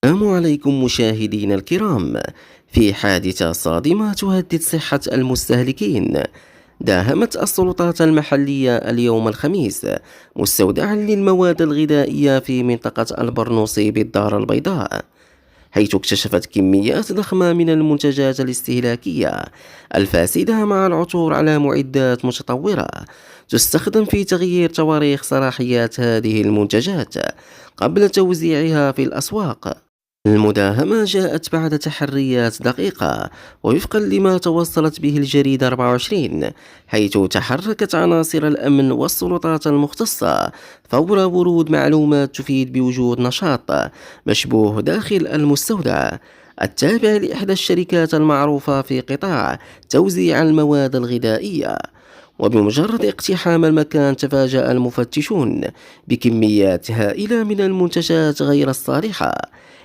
السلام عليكم مشاهدينا الكرام. في حادثة صادمة تهدد صحة المستهلكين، داهمت السلطات المحلية اليوم الخميس مستودعا للمواد الغذائية في منطقة البرنوصي بالدار البيضاء، حيث اكتشفت كميات ضخمة من المنتجات الاستهلاكية الفاسدة مع العثور على معدات متطورة تستخدم في تغيير تواريخ صلاحيات هذه المنتجات قبل توزيعها في الأسواق. المداهمة جاءت بعد تحريات دقيقة وفقا لما توصلت به الجريدة 24، حيث تحركت عناصر الأمن والسلطات المختصة فور ورود معلومات تفيد بوجود نشاط مشبوه داخل المستودع التابع لإحدى الشركات المعروفة في قطاع توزيع المواد الغذائية. وبمجرد اقتحام المكان تفاجأ المفتشون بكميات هائلة من المنتجات غير الصالحة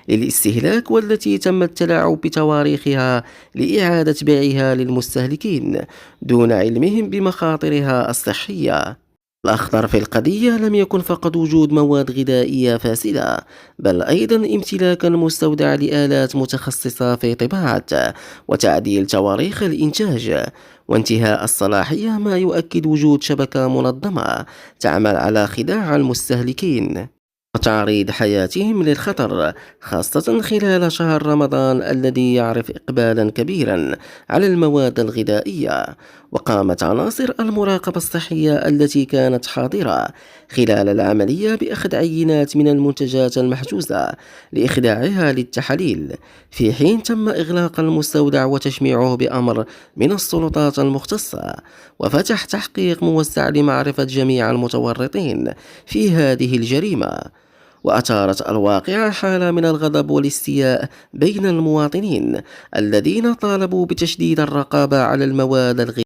للاستهلاك والتي تم التلاعب بتواريخها لإعادة بيعها للمستهلكين دون علمهم بمخاطرها الصحية. الأخطر في القضية لم يكن فقط وجود مواد غذائية فاسدة، بل أيضا امتلاك المستودع لآلات متخصصة في طباعة وتعديل تواريخ الإنتاج وانتهاء الصلاحية، ما يؤكد وجود شبكة منظمة تعمل على خداع المستهلكين وتعريض حياتهم للخطر، خاصة خلال شهر رمضان الذي يعرف إقبالا كبيرا على المواد الغذائية. وقامت عناصر المراقبة الصحية التي كانت حاضرة خلال العملية بأخذ عينات من المنتجات المحجوزة لإخضاعها للتحاليل، في حين تم إغلاق المستودع وتشميعه بأمر من السلطات المختصة، وفتح تحقيق موسع لمعرفة جميع المتورطين في هذه الجريمة. وأثارت الواقعة حالة من الغضب والاستياء بين المواطنين الذين طالبوا بتشديد الرقابة على المواد الغذائية